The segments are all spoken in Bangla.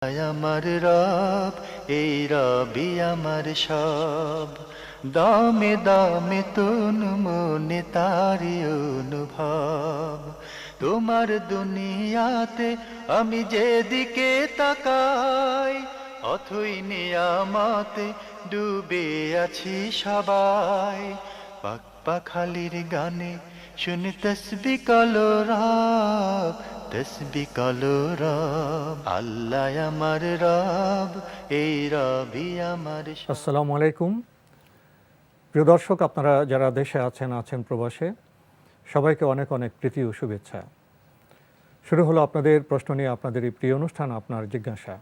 আমার রব, এই রবি আমার সব, দামে দামে তন মনে তারি অনুভব। তোমার দুনিয়াতে আমি যেদিকে তাকাই, অথই নিয়ামতে ডুবে আছি সবাই। পাক পাখালির গানে শুনি তসবি কলরব, তসবি কলরব। আল্লাহ আমার রব, এই রবি আমার সব। আসসালামু আলাইকুম। প্রিয় দর্শক, আপনারা যারা দেশে আছেন প্রবাসে, সবাইকে অনেক অনেক প্রীতি ও শুভেচ্ছা। শুরু হলো আপনাদের প্রশ্ন নিয়ে আপনাদের এই প্রিয় অনুষ্ঠান আপনার জিজ্ঞাসা।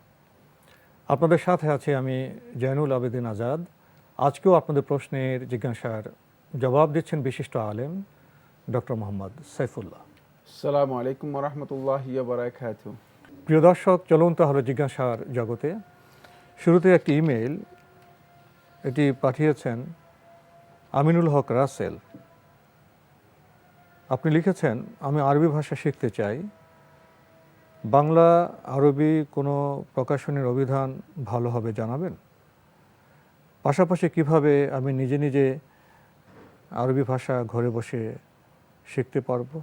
আপনাদের সাথে আছি আমি জয়নুল আবেদিন আজাদ। আজকেও আপনাদের প্রশ্নের জিজ্ঞাসার জবাব দিচ্ছেন বিশিষ্ট আলেম ডক্টর মোহাম্মদ সাইফুল্লাহ। আসসালামু আলাইকুম ওয়া রাহমাতুল্লাহি ওয়া বারাকাতুহু। প্রিয় দর্শক, চলুন তাহলে জিজ্ঞাসার জগতে। শুরুতে একটি ইমেইল, এটি পাঠিয়েছেন আমিনুল হক রাসেল। আপনি লিখেছেন, আমি আরবি ভাষা শিখতে চাই। বাংলা আরবি কোনো প্রকাশনীর অভিধান ভালো হবে জানাবেন? পাশাপাশি কিভাবে আমি নিজে নিজে আরবি ভাষা ঘরে বসে শিখতে পারবো?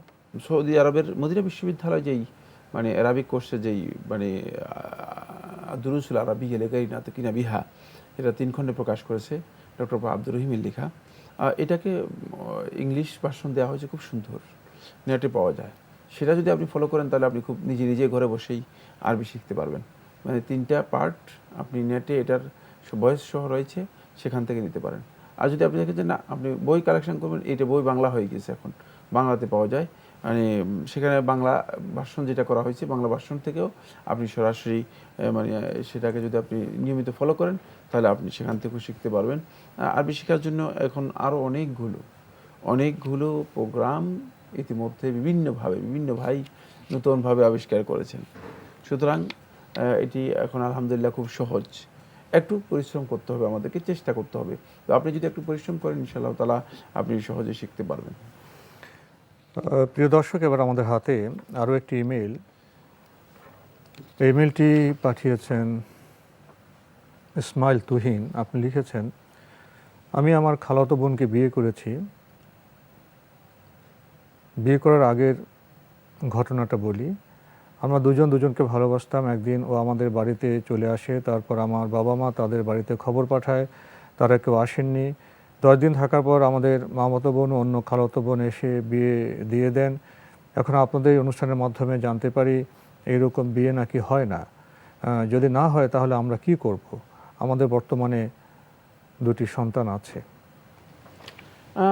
সৌদি আরবের মদিনা বিশ্ববিদ্যালয় যেই আরবিক কোর্সে যেই দুরুসুল আরবি এলাকাই নাতকিনা বিহা, এটা 3 খণ্ডে প্রকাশ করেছে ডক্টর আব্দুর রহিমের লেখা। এটাকে ইংলিশ ভার্সন দেওয়া হয়েছে, খুব সুন্দর, নেটে পাওয়া যায়। সেটা যদি আপনি ফলো করেন তাহলে আপনি খুব নিজে নিজে ঘরে বসেই আরবি শিখতে পারবেন। 3টা পার্ট আপনি নেটে এটার ভয়েস সহ রয়েছে, সেখান থেকে নিতে পারেন। আর যদি আপনি দেখেন যে না, আপনি বই কালেকশন করবেন, এটা বই বাংলা হয়ে গেছে, এখন বাংলাতে পাওয়া যায়। সেখানে বাংলা ভার্সন যেটা করা হয়েছে, বাংলা ভার্সন থেকেও আপনি সরাসরি সেটাকে যদি আপনি নিয়মিত ফলো করেন তাহলে আপনি সেখান থেকেও শিখতে পারবেন। আরবি শেখার জন্য এখন আরও অনেকগুলো প্রোগ্রাম ইতিমধ্যে বিভিন্ন ভাই নতুনভাবে আবিষ্কার করেছেন। সুতরাং এটি এখন আলহামদুলিল্লাহ খুব সহজ। একটু পরিশ্রম করতে হবে, আমাদেরকে চেষ্টা করতে হবে। তো আপনি যদি একটু পরিশ্রম করেন, ইনশাআল্লাহ তাআলা আপনি সহজে শিখতে পারবেন। প্রিয় দর্শক, এবার আমাদের হাতে আরও একটি ইমেইল। ইমেইলটি পাঠিয়েছেন ইসমাইল তুহিন। আপনি লিখেছেন, আমি আমার খালাতো বোনকে বিয়ে করেছি। বিয়ে করার আগের ঘটনাটা বলি। আমরা দুজনকে ভালোবাসতাম। একদিন ও আমাদের বাড়িতে চলে আসে। তারপর আমার বাবা মা তাদের বাড়িতে খবর পাঠায়, তারা কেউ আসেননি। 10 দিন থাকার পর আমাদের মামাতো বোন ও অন্য খালাতো বোন এসে বিয়ে দিয়ে দেন। এখন আপনাদের এই অনুষ্ঠানের মাধ্যমে জানতে পারি এইরকম বিয়ে নাকি হয় না। যদি না হয় তাহলে আমরা কি করব? আমাদের বর্তমানে 2টি সন্তান আছে।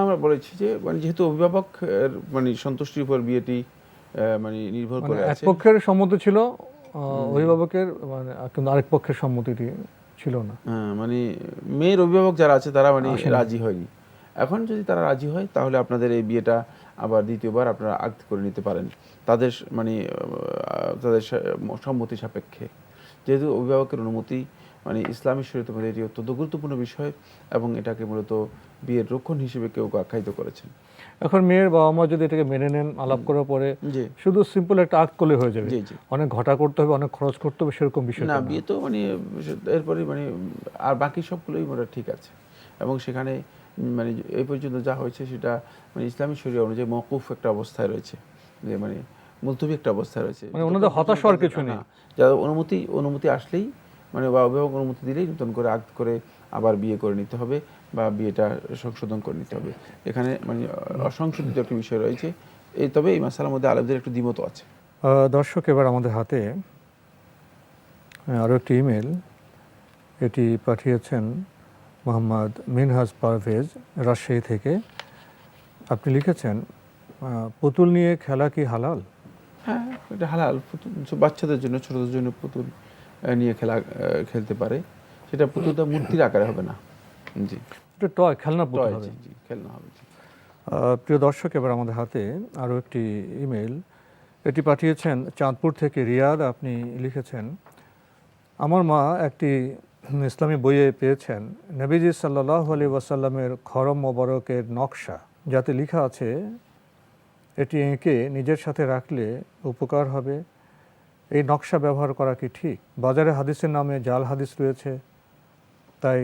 আমরা বলেছি যে যেহেতু অভিভাবক সন্তুষ্টির উপর বিয়েটি নির্ভর করে এক আছে। পক্ষের সম্মতি ছিল অভিভাবকের, কিন্তু আরেক পক্ষের সম্মতিটি ছিল না। মেয়ের অভিভাবক যারা আছে তারা আসেনি। রাজি হয়নি। এখন যদি তারা রাজি হয় তাহলে আপনাদের এই বিয়েটা আবার দ্বিতীয়বার আপনারা আক্ত করে নিতে পারেন, তাদের তাদের সম্মতি সাপেক্ষে। যেহেতু অভিভাবকের অনুমতি ইসলামী শরীয়তের মধ্যে এটি অত্যন্ত গুরুত্বপূর্ণ বিষয়, এবং এটাকে মূলত বিয়ের রক্ষণ হিসেবে কেউ আখ্যায়িত করেছেন। এখন মেয়ের বাবা মা যদি এটাকে মেনে নেন, আলাপ করার পরে শুধু সিম্পল একটা আক্ট করলে হয়ে যাবে? অনেক ঘটা করতে হবে, অনেক খরচ করতে হবে, সেরকম বিষয় না। বিয়ে তো এরপরে আর বাকি সবগুলোই ঠিক আছে। এবং সেখানে এই পর্যন্ত যা হয়েছে সেটা ইসলামী শরীয়ত অনুযায়ী মওকুফ একটা অবস্থায় রয়েছে, যে মুলতবি একটা অবস্থায় রয়েছে। ওনাদের হতাশ হওয়ার কিছু নেই। যারা অনুমতি আসলেই বা অভিভাবক অনুমতি দিলেই নতুন করে আক্ত করে আবার বিয়ে করে নিতে হবে, বা বিয়েটা সংশোধন করে নিতে হবে। এখানে অসংশোধিত একটা বিষয় রয়েছে। তবে এই মাসালার মধ্যে আলেমদের একটু দ্বিমত আছে। দর্শক, এবার আমাদের হাতে আরও একটি ইমেল। এটি পাঠিয়েছেন মোহাম্মদ মিনহাজ পারভেজ, রাজশাহী থেকে। আপনি লিখেছেন, পুতুল নিয়ে খেলা কি হালাল? হ্যাঁ, এটা হালাল। পুতুল বাচ্চাদের জন্য, ছোটদের জন্য পুতুল নিয়ে খেলতে পারে। সেটা পুতুলটা মূর্তির আকারে হবে না। জি, এটা টয়, খেলনা পুতুল হবে। জি, খেলনা হবে। প্রিয় দর্শক, এবার আমাদের হাতে আরও একটি ইমেল। এটি পাঠিয়েছেন চাঁদপুর থেকে রিয়াদ। আপনি লিখেছেন, আমার মা একটি ইসলামী বইয়ে পেয়েছেন নবীজি সাল্লাল্লাহু আলাইহি ওয়াসাল্লামের খরম মোবারকের নকশা, যাতে লেখা আছে এটি এঁকে নিজের সাথে রাখলে উপকার হবে এই নকশা ব্যবহার করা কি ঠিক? বাজারে হাদিসের নামে জাল হাদিস রয়েছে, তাই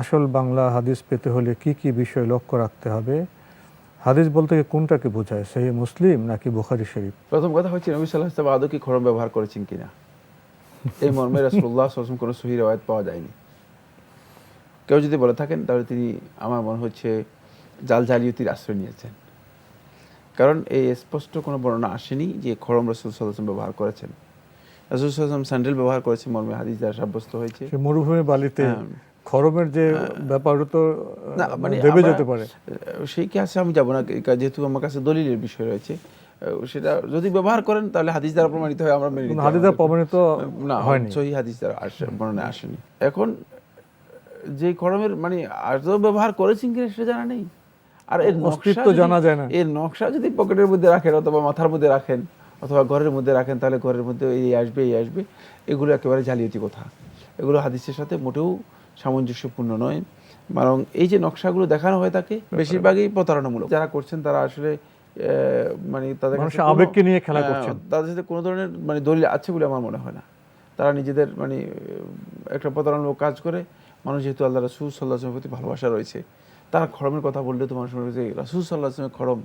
আসল বাংলা হাদিস পেতে হলে কি কি বিষয় লক্ষ্য রাখতে হবে? হাদিস বলতে কোনটাকে বোঝায়, সহিহ মুসলিম নাকি বুখারী শরীফ? প্রথম কথা হচ্ছে নবী সাল্লাল্লাহু আলাইহি ওয়াসাল্লাম আদৌ কি খড়ম ব্যবহার করেছেন কিনা, এই মর্মে রাসূলুল্লাহ সাল্লাল্লাহু আলাইহি ওয়াসাল্লাম কোনো সহিহ রিওয়ায়াত পাওয়া যায়নি। কেউ যদি বলে থাকেন তাহলে তিনি, আমার মনে হচ্ছে, জালিয়াতির আশ্রয় নিয়েছেন। কারণ এই স্পষ্ট কোনো বর্ণনা আসেনি যে খড়ম রাসূল সাল্লাল্লাহু আলাইহি ওয়াসাল্লাম ব্যবহার করেছেন। রাসূল সাল্লাল্লাহু আলাইহি ওয়াসাল্লাম স্যান্ডেল ব্যবহার করেছেন মর্মে হাদিস দ্বারা সাব্যস্ত হয়েছে। সে মরুভূমি বালিতে হ্যাঁ। খরমের যে ব্যাপার তো না, মানে দেবে আমরা যেতে পারে। সেই কেসে আমি যাব না, যেহেতু আমার কাছে দলিলের বিষয় রয়েছে। সেটা যদি ব্যবহার করেন তাহলে হাদিস দ্বারা প্রমাণিত হয়, আমরা মেনে নিতে হাদিস দ্বারা প্রমাণিত না, হয়নি। সহিহ হাদিস দ্বারা বর্ণনায় আসেনি। এখন যে খড়মের মানে আদৌ ব্যবহার করেছেন কিনা সেটা জানা নেই। আর এর অস্তিত্ব জানা যায় না। এর নকশা যদি পকেটের মধ্যে রাখেন অথবা মাথার মধ্যে রাখেন অথবা ঘরের মধ্যে রাখেন, তাহলে ঘরের মধ্যে এই আসবে এই আসবে, এগুলো একেবারে জালিয়াতি কথা। এগুলো হাদিসের সাথে মোটেও সামঞ্জস্যপূর্ণ নয়। বরং এই যে নকশাগুলো দেখানো হয় থাকে বেশিরভাগই প্রতারণামূলক। যারা করছেন তারা আসলে মানে তাদের কাছে মানুষের আবেগকে নিয়ে খেলা করছেন। তাদের সাথে কোনো ধরনের মানে দলিল আছে বলে আমার মনে হয় না। তারা নিজেদের মানে একটা প্রতারণামূলক কাজ করে। মানুষ যেহেতু আল্লাহ রাসূল সাল্লাল্লাহু আলাইহি ওয়াসাল্লামের প্রতি ভালোবাসা রয়েছে, তারা খড়মের কথা বললে তো মানুষ মনে করে যে রাসূল সাল্লাল্লাহু আলাইহি ওয়াসাল্লামের খড়ম,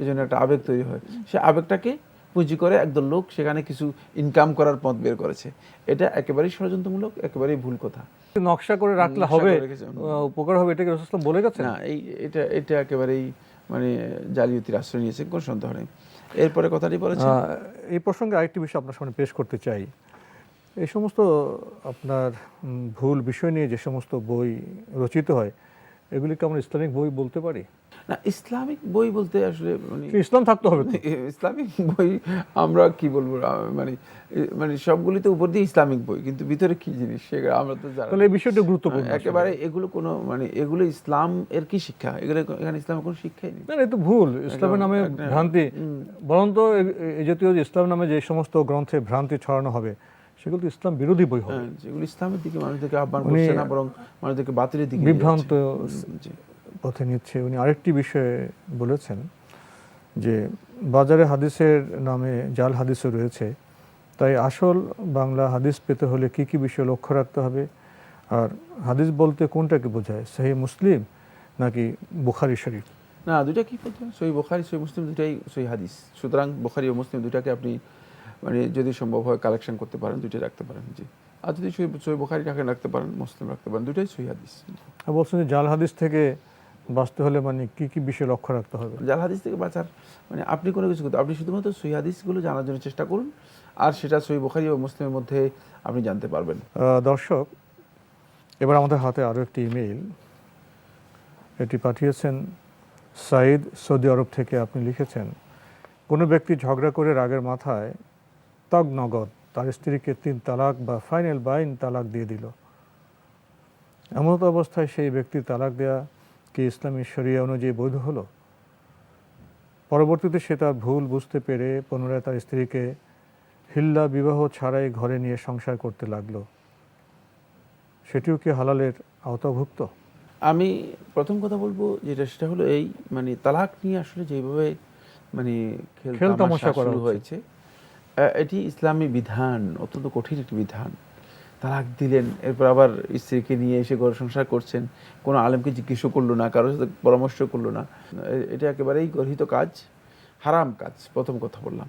এই জন্য একটা আবেগ তৈরি হয়। সে আবেগটাকে পুঁজি করে একদল লোক সেখানে কিছু ইনকাম করার পথ বের করেছে। এটা একেবারেই ষড়যন্ত্রমূলক, একেবারেই ভুল কথা। নকশা করে রাখলে হবে, উপকার হবে, এটা কি রাসূল সাল্লাল্লাহু আলাইহি ওয়াসাল্লাম বলে গেছেন? না, এটা একেবারেই মানে জালিয়াতির আশ্রয় নিয়েছে, কোনো সন্দেহ নেই। এরপরে কথাটি বলেছেন, এই প্রসঙ্গে আরেকটি বিষয় আপনার সামনে পেশ করতে চাই। এই সমস্ত আপনার ভুল বিষয় নিয়ে যে সমস্ত বই রচিত হয়, এগুলিকে আমরা ইসলামিক বই বলতে পারি? না, ইসলামিক বই বলতে আসলে মানে ইসলাম থাকতে হবে তো। ইসলামিক বই আমরা কি বলবো, মানে মানে সবগুলিতে উপর দিয়ে ইসলামিক বই, কিন্তু ভিতরে কি জিনিস সেটা আমরা তো জানি না। তাহলে এই বিষয়টা গুরুত্বপূর্ণ। একেবারে এগুলো কোনো মানে এগুলো ইসলাম এর কি শিক্ষা? এগুলো এখানে ইসলামের কোনো শিক্ষাই নেই। না, এটা ভুল, ইসলামের নামে ভ্রান্তি। বরং তো এই জাতীয় ইসলাম নামে যে সমস্ত গ্রন্থে ভ্রান্তি ছড়ানো হবে, সেগুলো তো ইসলাম বিরোধী বই হবে। যেগুলো ইসলামের দিকে মানুষদেরকে আহ্বান করছে না, বরং মানুষদেরকে বাতিলের দিকে বিভ্রান্ত পথে নিচ্ছে। উনি আরেকটি বিষয়ে বলেছেন যে বাজারে হাদিসের নামে জাল হাদিসও রয়েছে, তাই আসল বাংলা হাদিস পেতে হলে কি কি বিষয় লক্ষ্য রাখতে হবে? আর হাদিস বলতে কোনটাকে বোঝায়, সহিহ মুসলিম নাকি বুখারী শরীফ? না, দুইটা কি বলতে হয়, সহিহ বুখারী সহিহ মুসলিম দুটাই সহিহ হাদিস। সুতরাং বুখারী ও মুসলিম দুটাকে আপনি মানে যদি সম্ভব হয় কালেকশন করতে পারেন, দুইটাই রাখতে পারেন। জি, আর যদি সহিহ বুখারী রাখতে পারেন, মুসলিম রাখতে পারেন, দুটাই সহিহ হাদিস। আর বলছেন যে জাল হাদিস থেকে বাঁচতে হলে মানে কি কি বিষয় লক্ষ্য রাখতে হবে? জাল হাদিস থেকে বাঁচার মানে আপনি কোনো কিছু করতে, আপনি শুধুমাত্র সহিহ হাদিসগুলো জানার জন্য চেষ্টা করুন, আর সেটা সহিহ বুখারী ও মুসলিমের মধ্যে আপনি জানতে পারবেন। দর্শক, এবার আমাদের হাতে আরও একটি ইমেইল। এটি পাঠিয়েছেন সাইদ, সৌদি আরব থেকে। আপনি লিখেছেন, কোনো ব্যক্তি ঝগড়া করে রাগের মাথায় তগ নগদ তার স্ত্রীকে 3 তালাক বা ফাইনাল বাইন তালাক দিয়ে দিল। এমন অবস্থায় সেই ব্যক্তির তালাক দেয়া কি ইসলামী শরিয়া অনুযায়ী বৈধ হলো? পরবর্তীতে সে তার ভুল বুঝতে পেরে পুনরায় তার স্ত্রীকে হিল্লা বিবাহ ছাড়াই ঘরে নিয়ে সংসার করতে লাগলো, সেটিও কি হালালের আওতাভুক্ত? আমি প্রথম কথা বলবো যেটা, সেটা হলো এই মানে তালাক নিয়ে আসলে যেভাবে মানে খেলতামাশা করা শুরু হয়েছে, এটি ইসলামী বিধান, অত্যন্ত কঠিন একটি বিধান। তালাক দিলেন, এরপর আবার স্ত্রীকে নিয়ে এসে ঘর সংসার করছেন, কোনো আলেমকে জিজ্ঞেসও করলো না, কারোর সাথে পরামর্শ করলো না। এটা একেবারেই গর্হিত কাজ, হারাম কাজ, প্রথম কথা বললাম।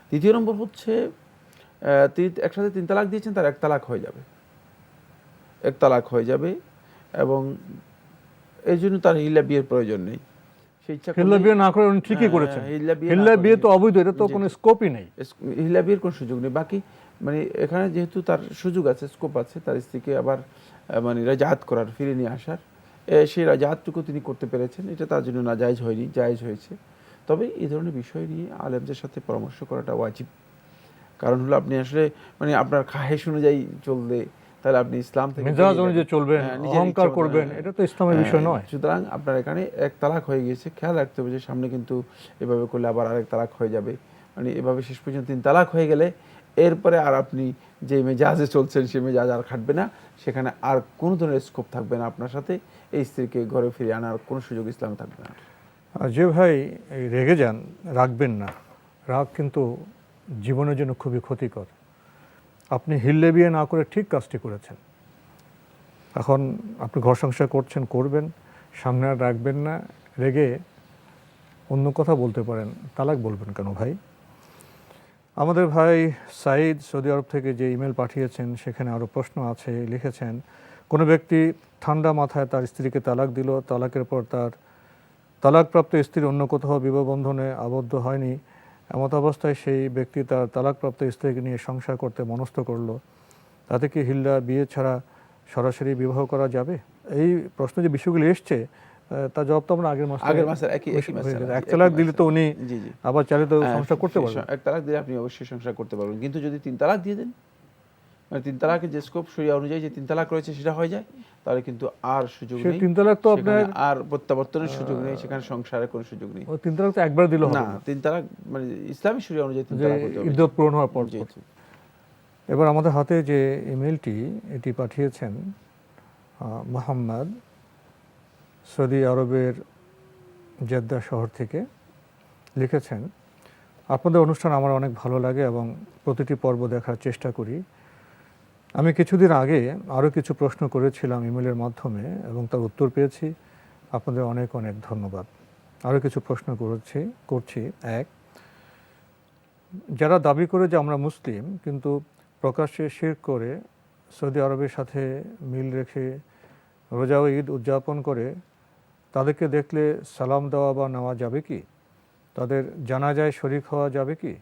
দ্বিতীয় নম্বর হচ্ছে একসাথে 3 তালাক দিয়েছেন, তার 1 তালাক হয়ে যাবে, 1 তালাক হয়ে যাবে, এবং এই জন্য তার হিল্লা বিয়ের প্রয়োজন নেই। হিল্লা বিয়ে না করে উনি ঠিকই করেছেন। হিল্লা বিয়ে তো অবৈধ, এটা তো কোনো স্কোপই নেই। হিল্লা বিয়ের কোনো সুযোগ নেই। বাকি মানে এখানে যেহেতু তার সুযোগ আছে, স্কোপ আছে, তার স্ত্রীকে আবার মানে রাজাহাত করার, ফিরে নিয়ে আসার, সেই রাজাহাতটুকু তিনি করতে পেরেছেন। এটা তার জন্য নাজায়েজ হয়নি, জায়েজ হয়েছে। তবে এই ধরনের বিষয় নিয়ে আলেমদের সাথে পরামর্শ করাটা ওয়াজিব। কারণ হলো আপনি আসলে মানে আপনার খাহেশ অনুযায়ী চললে, তাহলে আপনি ইসলাম থেকে মেজাজ অনুযায়ী চলবেন, অহংকার করবেন, এটা তো ইসলামের বিষয় নয়। সুতরাং আপনার এখানে 1 তালাক হয়ে গিয়েছে, খেয়াল রাখতে হবে যে সামনে কিন্তু এভাবে করলে আবার আরেক তালাক হয়ে যাবে। মানে এভাবে শেষ পর্যন্ত 3 তালাক হয়ে গেলে এরপরে আর আপনি যে মেজাজে চলছেন সেই মেজাজ আর খাটবে না, সেখানে আর কোনো ধরনের স্কোপ থাকবে না আপনার সাথে এই স্ত্রীকে ঘরে ফিরে আনার কোনো সুযোগ ইসলামে থাকবে না। যে ভাই রেগে যান, রাখবেন না। রাগ কিন্তু জীবনের জন্য খুবই ক্ষতিকর। আপনি হিল্লে বিয়ে না করে ঠিক কাজটি করেছেন। এখন আপনি ঘর সংসার করছেন, করবেন, সামনে আর রাখবেন না, রেগে অন্য কথা বলতে পারেন, তালাক বলবেন কেন ভাই? আমাদের ভাই সাইদ সৌদি আরব থেকে যে ইমেল পাঠিয়েছেন সেখানে আরও প্রশ্ন আছে। লিখেছেন, কোনো ব্যক্তি ঠান্ডা মাথায় তার স্ত্রীকে তালাক দিল, তালাকের পর তার তালাকপ্রাপ্ত স্ত্রী অন্য কোথাও বিবাহ বন্ধনে আবদ্ধ হয়নি, এমত অবস্থায় সেই ব্যক্তি তার তালাকপ্রাপ্ত স্ত্রীকে নিয়ে সংসার করতে মনস্থ করলো, তাতে কি হিল্লা বিয়ে ছাড়া সরাসরি বিবাহ করা যাবে? এই প্রশ্ন যে বিষয়গুলি এসছে তার জবাব তো আমরা আগের মাসে একই মাসে এক তালাক দিলে তো উনি জি জি আবার চাইলে তো সংসার করতে পারবেন। এক তালাক দিলে আপনি অবশ্যই সংসার করতে পারবেন, কিন্তু যদি 3 তালাক দিয়ে দেন, মানে 3 তালাকের যে স্কোপ শরিয়া অনুযায়ী যে 3 তালাক রয়েছে সেটা হয়ে যায়, তাহলে কিন্তু আর সুযোগ নেই। 3 তালাক তো আপনার আর প্রত্যাবর্তনের সুযোগ নেই, সেখানে সংসারের কোনো সুযোগ নেই। 3 তালাক তো একবার দিলে হবে না, 3 তালাক মানে ইসলামী শরিয়া অনুযায়ী 3 তালাক হতে হবে, ইদ্দত পূরণ হওয়ার পর। জি। এবার আমাদের হাতে যে ইমেলটি এটি পাঠিয়েছেন মোহাম্মদ, সৌদি আরবের জেদ্দা শহর থেকে। লিখেছেন, আপনাদের অনুষ্ঠান আমার অনেক ভালো লাগে এবং প্রতিটি পর্ব দেখার চেষ্টা করি। আমি কিছুদিন আগে আরও কিছু প্রশ্ন করেছিলাম ইমেলের মাধ্যমে এবং তার উত্তর পেয়েছি। আপনাদের অনেক অনেক ধন্যবাদ। আরও কিছু প্রশ্ন করছি। 1, যারা দাবি করে যে আমরা মুসলিম কিন্তু প্রকাশ্যে শিরক করে সৌদি আরবের সাথে মিল রেখে রোজা ও ঈদ উদযাপন করে, তাদেরকে দেখলে সালাম দেওয়া বা নেওয়া যাবে কি? তাদের জানাজায় শরিক হওয়া যাবে কি?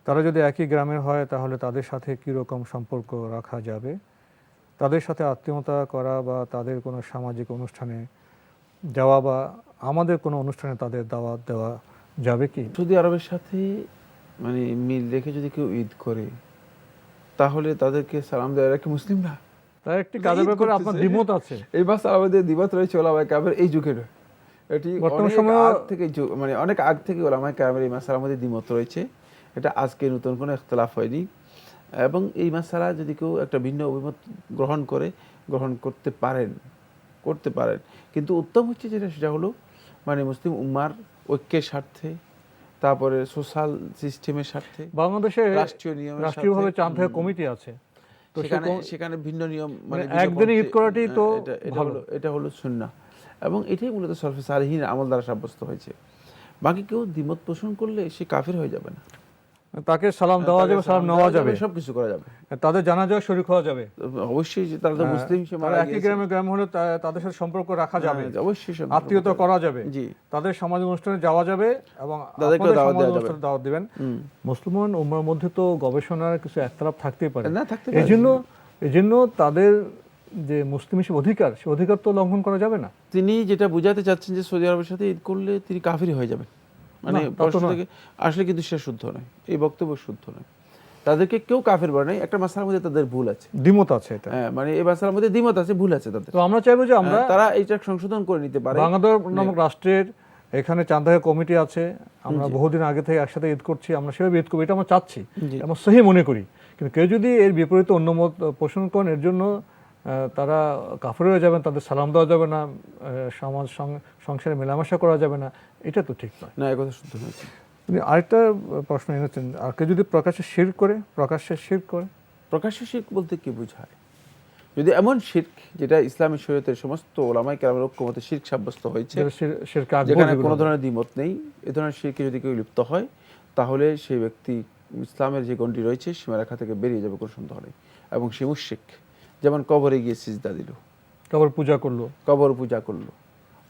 তারা যদি একই গ্রামের হয় তাহলে তাদের সাথে কীরকম সম্পর্ক রাখা যাবে? তাদের সাথে আত্মীয়তা করা বা তাদের কোনো সামাজিক অনুষ্ঠানে যাওয়া বা আমাদের কোনো অনুষ্ঠানে তাদের দাওয়াত দেওয়া যাবে কি? সৌদি আরবের সাথে মানে মিল রেখে যদি কেউ ঈদ করে, তাহলে তাদেরকে সালাম দেওয়া কি মুসলিম না? তার একটি কাজের ব্যাপারে আপনার দ্বিমত আছে। এই বাস আমাদের দ্বিমত রয়েছে ওলামায়ে কেরামের এই যুগের। এটি বর্তমান অনেক সময়ে আগ থেকে মানে অনেক আগ থেকে ওলামায়ে কেরামের এই মাসআলার মধ্যে দ্বিমত রয়েছে। এটা আজকে নতুন কোনো ইখতিলাফ হয়নি। এবং এই মাসআলা যদি কেউ একটা ভিন্ন অভিমত গ্রহণ করতে পারেন, কিন্তু উত্তম হচ্ছে সেটা হলো মানে মুসলিম উম্মার ঐক্যের স্বার্থে, তারপরে সোশ্যাল সিস্টেমের স্বার্থে, বাংলাদেশে রাষ্ট্রীয় নিয়মের রাষ্ট্রীয়ভাবে চাঁদা কমিটি আছে, তো সেখানে ভিন্ন নিয়ম মানে একদিনে ঈদ করাটাই তো এটা হলো সুন্নাহ, এবং এটাই মূলত সলফে সালেহীন আমল দ্বারা সাব্যস্ত হয়েছে। বাকি কেউ দ্বিমত পোষণ করলে সে কাফির হয়ে যাবে না, তাকে সালাম দেওয়া যাবে, সালাম নেওয়া যাবে, সবকিছু করা যাবে, তাদের জানাজায় শরীক হওয়া যাবে। অবশ্যই যে তারা তো মুসলিম, একই গ্রাম হলে তাদের সাথে সম্পর্ক রাখা যাবে, অবশ্যই আত্মীয়তা করা যাবে, জি, তাদের সামাজিক অনুষ্ঠানে যাওয়া যাবে এবং তাদেরকে দাওয়াত দিবেন। মুসলমান উম্মার মধ্যে তো গবেষণার কিছু একতলাপ থাকতেই পারে, না থাকতে পারে, এই জন্য তাদের যে মুসলিম হিসেবে অধিকার, সে অধিকার তো লঙ্ঘন করা যাবে না। তিনি যেটা বুঝাতে চাচ্ছেন যে সৌদি আরবের সাথে ঈদ করলে তিনি কাফির হয়ে যাবেন, মানে আসলে কিন্তু সে শুদ্ধ নয়, এই বক্তব্য শুদ্ধ নয়। তাদেরকে কেউ কাফের বলে নাই, একটা মাসআলার মধ্যে তাদের ভুল আছে, দ্বিমত আছে, এটা মানে এই মাসআলার মধ্যে দ্বিমত আছে, ভুল আছে তাদের। তো আমরা চাইবো যে তারা এইটা সংশোধন করে নিতে পারে। বাংলাদেশ নামক রাষ্ট্রের এখানে চাঁদায় কমিটি আছে, আমরা বহুদিন আগে থেকে একসাথে ঈদ করছি, আমরা সেভাবে ঈদ করবো, এটা আমরা চাচ্ছি, আমরা সহি মনে করি। কিন্তু কেউ যদি এর বিপরীতে অন্য মত পোষণ করেন, এর জন্য তারা কাফের হয়ে যাবেন, তাদের সালাম দেওয়া যাবে না, সমাজ সংসারে মেলামেশা করা যাবে না, এটা তো ঠিক নয়। না, এই কথা শুদ্ধ নয়। আরেকটা প্রশ্ন এনেছেন, আর কেউ যদি প্রকাশ্যে শিরক করে, প্রকাশ্যে শিরক বলতে কি বোঝায়? যদি এমন শিরক যেটা ইসলামী শরীয়তের সমস্ত ওলামায়ে কেরামের ঐক্যমতে শিরক সাব্যস্ত হয়েছে, যেখানে কোনো ধরনের দ্বিমত নেই, এই ধরনের শিরকে যদি কেউ লিপ্ত হয়, তাহলে সেই ব্যক্তি ইসলামের যে গণ্ডি রয়েছে সীমারেখা থেকে বেরিয়ে যাবে, কোনো সন্দেহ নেই, এবং সে মুশরিক। যেমন কবরে গিয়ে সিজদা দিল, কবর পূজা করলো,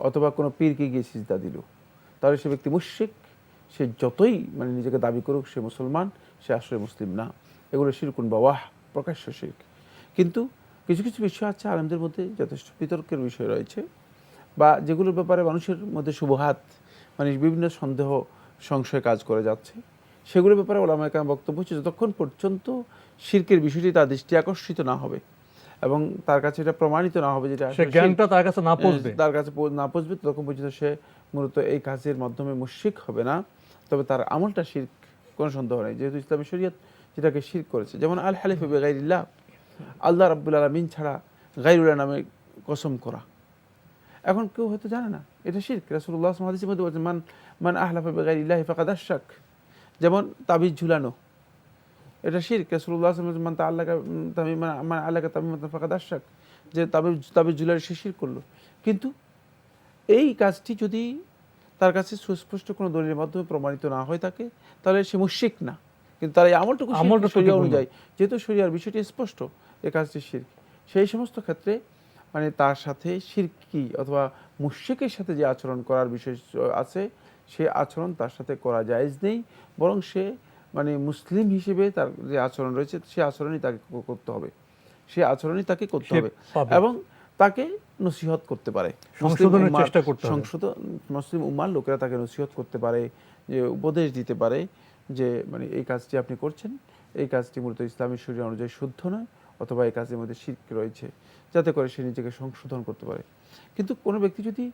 অথবা কোনো পীরকে গিয়ে সিজদা দিল, তাহলে সে ব্যক্তি মুশরিক। সে যতই মানে নিজেকে দাবি করুক সে মুসলমান, সে আসলে মুসলিম না। এগুলো শিরকুন বাওয়াহ, প্রকাশ্য শিরক। কিন্তু কিছু কিছু বিষয় আছে আলেমদের মধ্যে যথেষ্ট বিতর্কের বিষয় রয়েছে, বা যেগুলোর ব্যাপারে মানুষের মধ্যে শুবহাত, মানে বিভিন্ন সন্দেহ সংশয় কাজ করে যাচ্ছে, সেগুলোর ব্যাপারে ওলামায়ে কেরাম বক্তব্য হচ্ছে যতক্ষণ পর্যন্ত শিরকের বিষয়টি তার দৃষ্টি আকর্ষিত না হবে এবং তার কাছে এটা প্রমাণিত না হবে, যেটা জ্ঞানটা তার কাছে না পৌঁছবে, ততক্ষণ পর্যন্ত সে মূলত এই কাজের মাধ্যমে মুশরিক হবে না। তবে তার আমলটা শিরক, কোনো সন্দেহ নেই, যেহেতু ইসলামী শরীয়ত যেটাকে শিরক করেছে। যেমন আল হালিফু বিগাইরিল্লাহ, আল্লাহ রাব্বুল আলামিন ছাড়া গায়রুল্লাহ নামে কসম করা। এখন কেউ হয়তো জানে না এটা শিরক। রাসূলুল্লাহ সাল্লাল্লাহু আলাইহি ওয়াসাল্লাম বলেছেন, মান আহলাফা বিগাইরিল্লাহি ফাকাদ আশরাক। যেমন তাবিজ ঝুলানো, এটা শিরক। রাসূলুল্লাহ সাল্লাল্লাহু আলাইহি ওয়াসাল্লাম মান তাআল্লাকা তামিমান মান আল্লাকা তামিমাতান ফাকাদ আশরাক, যে তাবিজ ঝুলার সে শিরক করলো। কিন্তু এই কাজটি যদি তার কাছে সুস্পষ্ট কোনো দলিলের মাধ্যমে প্রমাণিত না হয়ে থাকে, তাহলে সে মুশরিক না। কিন্তু তার এই আমলটুকু শরিয়া অনুযায়ী, যেহেতু শরিয়ার বিষয়টি স্পষ্ট, এই কাজটি শিরক। সেই সমস্ত ক্ষেত্রে মানে তার সাথে শিরকি অথবা মুশরিকের সাথে যে আচরণ করার বিষয় আছে, সে আচরণ তার সাথে করা জায়েজ নেই, বরং সে মানে মুসলিম হিসেবে তার যে আচরণ রয়েছে সে আচরণই তাকে করতে হবে, সে আচরণই তাকে করতে হবে এবং তাকে নসিহত করতে পারে, সংশোধনের চেষ্টা করতে হবে। মুসলিম উম্মার লোকেরা তাকে নসিহত করতে পারে, যে উপদেশ দিতে পারে যে মানে এই কাজটি আপনি করছেন, এই কাজটি মূলত ইসলামী শরিয়া অনুযায়ী শুদ্ধ নয়, অথবা এই কাজের মধ্যে শিরক রয়েছে, যাতে করে সে নিজেকে সংশোধন করতে পারে। কিন্তু কোনো ব্যক্তি যদি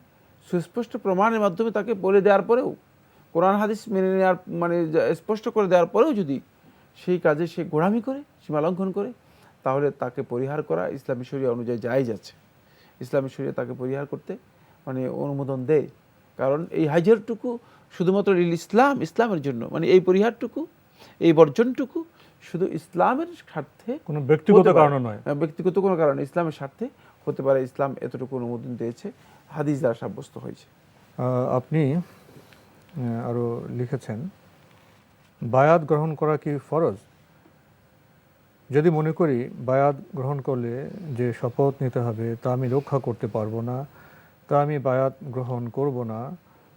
সুস্পষ্ট প্রমাণের মাধ্যমে তাকে বলে দেওয়ার পরেও, কোরআন হাদিস মেনে নেওয়ার মানে স্পষ্ট করে দেওয়ার পরেও যদি সেই কাজে সে গোঁড়ামি করে, সীমা লঙ্ঘন করে, তাহলে তাকে পরিহার করা ইসলামী শরিয়া অনুযায়ী জায়েজ আছে। ইসলামী শরিয়া তাকে পরিহার করতে মানে অনুমোদন দেয়, কারণ এই হাজারটুকু শুধুমাত্র ইসলামের জন্য, মানে এই পরিহারটুকু, এই বর্জনটুকু শুধু ইসলামের স্বার্থে, কোনো ব্যক্তিগত কারণ নয়, ব্যক্তিগত কোনো কারণে ইসলামের স্বার্থে হতে পারে। ইসলাম এতটুকু অনুমোদন দিয়েছে, হাদিস দ্বারা সাব্যস্ত হয়েছে। আপনি আরো লিখেছেন, বায়াত গ্রহণ করা কি ফরজ? যদি মনে করি বায়াত গ্রহণ করলে যে শপথ নিতে হবে তা আমি রক্ষা করতে পারবো না, তা আমি বায়াত গ্রহণ করব না,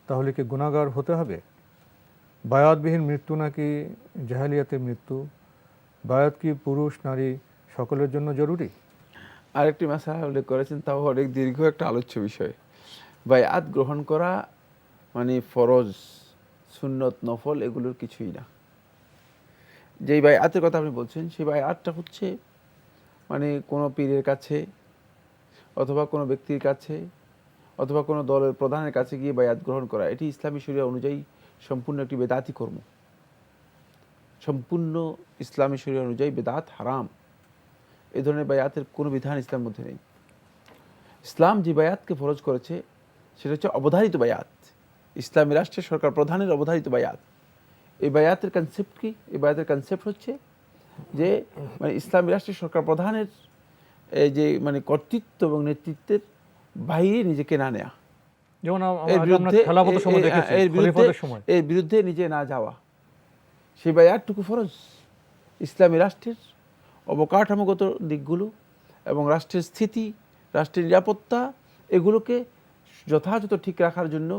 তাহলে কি গুনাহগার হতে হবে? বায়াতবিহীন মৃত্যু নাকি জাহেলিয়াতের মৃত্যু? বায়াত কি পুরুষ নারী সকলের জন্য জরুরি? আরেকটি মাসআলা উল্লেখ করেছেন, তাও অনেক দীর্ঘ একটা আলোচ্য বিষয়। বায়াত গ্রহণ করা মানে ফরজ, সুন্নত, নফল এগুলোর কিছুই না। যেই বায়াতের কথা আপনি বলছেন, সেই বায়াতটা হচ্ছে মানে কোনো পীরের কাছে অথবা কোনো ব্যক্তির কাছে অথবা কোনো দলের প্রধানের কাছে গিয়ে বায়াত গ্রহণ করা, এটি ইসলামী শরিয়া অনুযায়ী সম্পূর্ণ একটি বেদাতি কর্ম। সম্পূর্ণ ইসলামী শরিয়া অনুযায়ী বেদাত হারাম। এই ধরনের বায়াতের কোনো বিধান ইসলামের মধ্যে নেই। ইসলাম যে বায়াতকে ফরজ করেছে সেটা হচ্ছে অবধারিত বায়াত, ইসলামী রাষ্ট্রের সরকার প্রধানের অবধারিত বায়াত। এই বায়াতের কনসেপ্ট কি? এই বায়াতের কনসেপ্ট হচ্ছে যে মানে ইসলামী রাষ্ট্রের সরকার প্রধানের এই যে মানে কর্তৃত্ব এবং নেতৃত্বের বাইরে নিজেকে না নেয়া, যেমন এর বিরুদ্ধে নিজে না যাওয়া, সেই বায়াতটুকু ফরজ। ইসলামী রাষ্ট্রের অবকাঠামোগত দিকগুলো এবং রাষ্ট্রের স্থিতি, রাষ্ট্রের নিরাপত্তা, এগুলোকে যথাযথ ঠিক রাখার জন্য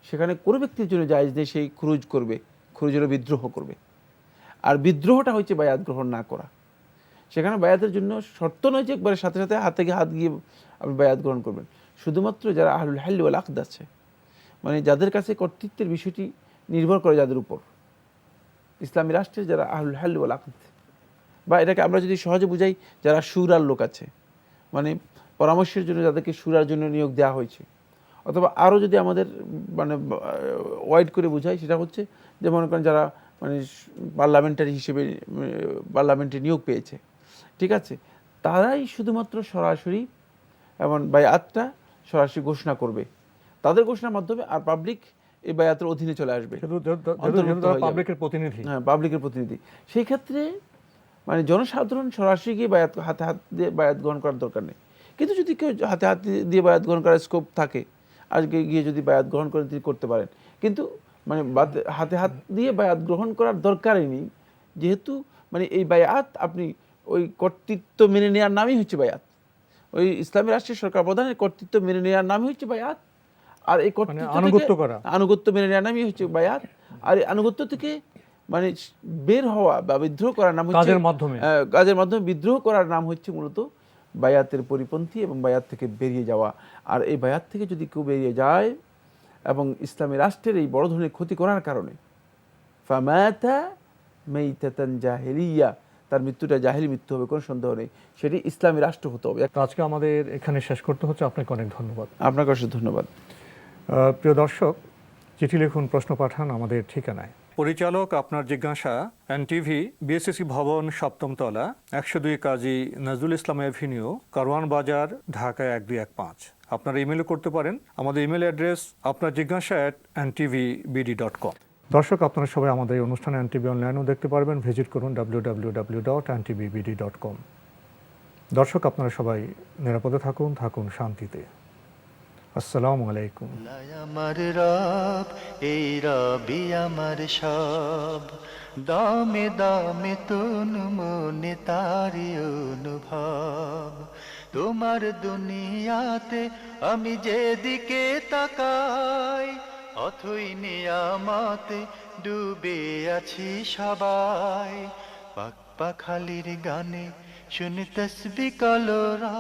সেখানে কোনো ব্যক্তির জন্য জায়েজ নেই সেই খুরুজ করবে, খুরুজের বিদ্রোহ করবে। আর বিদ্রোহটা হচ্ছে বায়াত গ্রহণ না করা। সেখানে বায়াতের জন্য শর্ত নয় যে একবারে সাথে সাথে হাতে হাত গিয়ে আপনি বায়াত গ্রহণ করবেন। শুধুমাত্র যারা আহলুল হাল্লি ওয়াল আকদ আছে, মানে যাদের কাছে কর্তৃত্বের বিষয়টি নির্ভর করে, যাদের উপর ইসলামী রাষ্ট্রের যারা আহলুল হাল্লি ওয়াল আকদ, বা এটাকে আমরা যদি সহজে বুঝাই, যারা শুরার লোক আছে, মানে পরামর্শের জন্য যাদেরকে শুরার জন্য নিয়োগ দেওয়া হয়েছে, অথবা আরও যদি আমাদের মানে ওয়াইড করে বুঝাই, সেটা হচ্ছে যে মনে করেন যারা মানে পার্লামেন্টারি হিসেবে পার্লামেন্টে নিয়োগ পেয়েছে, ঠিক আছে, তারাই শুধুমাত্র সরাসরি এবং বায়াতটা সরাসরি ঘোষণা করবে তাদের ঘোষণার মাধ্যমে, আর পাবলিক এই বায়াতের অধীনে চলে আসবে, পাবলিকের প্রতিনিধি। হ্যাঁ, পাবলিকের প্রতিনিধি। সেই ক্ষেত্রে মানে জনসাধারণ সরাসরি গিয়ে বায়াত হাতে হাত দিয়ে বায়াত গ্রহণ করার দরকার নেই। কিন্তু যদি কেউ হাতে হাত দিয়ে বায়াত গ্রহণ করার স্কোপ থাকে, আজকে গিয়ে যদি বায়াত গ্রহণ করেন তিনি করতে পারেন, কিন্তু মানে হাতে হাত দিয়ে বায়াত গ্রহণ করার দরকারই নেই, যেহেতু মানে এই বায়াত আপনি ওই কর্তৃত্ব মেনে নেওয়ার নামই হচ্ছে বায়াত, ওই ইসলামী রাষ্ট্রের সরকার প্রধানের কর্তৃত্ব মেনে নেওয়ার নামই হচ্ছে বায়াত। আর এই আনুগত্য মেনে নেওয়ার নামই হচ্ছে বায়াত। আর এই আনুগত্য থেকে মানে বের হওয়া বা বিদ্রোহ করার নাম হচ্ছে কাজের মাধ্যমে বিদ্রোহ করার নাম হচ্ছে মূলত বায়াতের পরিপন্থী এবং বায়াত থেকে বেরিয়ে যাওয়া। আর এই বায়াত থেকে যদি কেউ বেরিয়ে যায় এবং ইসলামী রাষ্ট্রের এই বড় ধরনের ক্ষতি করার কারণে ফামাতা মাইতাতান জাহিলিয়া, তার মৃত্যুটা জাহিলি মৃত্যু হবে, কোনো সন্দেহ নেই, সেটি ইসলামী রাষ্ট্র হতে হবে। আজকে আমাদের এখানে শেষ করতে হচ্ছে। আপনাকে অনেক ধন্যবাদ। আপনাকে অনেক ধন্যবাদ। প্রিয় দর্শক, চিঠি লিখুন, প্রশ্ন পাঠান আমাদের ঠিকানায়। পরিচালক আপনার জিজ্ঞাসা, এনটিভি, বিএসসি ভবন, 7ম তলা, 102 কাজী নজরুল ইসলাম এভিনিউ, কারওয়ান বাজার, ঢাকা 1215। আপনারা ইমেলও করতে পারেন। আমাদের ইমেল অ্যাড্রেস আপনার জিজ্ঞাসা @ntvbd.com। দর্শক, আপনারা সবাই আমাদের এই অনুষ্ঠানে এনটিভি অনলাইনেও দেখতে পারবেন। ভিজিট করুন www.ntvbb.com। দর্শক, আপনারা সবাই নিরাপদে থাকুন, থাকুন শান্তিতে। আসসালামু আলাইকুম। আল্লাহ আমার রব, এই রবি আমার সব, দামে দামে তন মনে তারি অনুভব। তোমার দুনিয়াতে আমি যেদিকে তাকাই, অথই নিয়ামতে ডুবে আছি সবাই। পাক পাখালির গানে শুনি তসবি কলরা।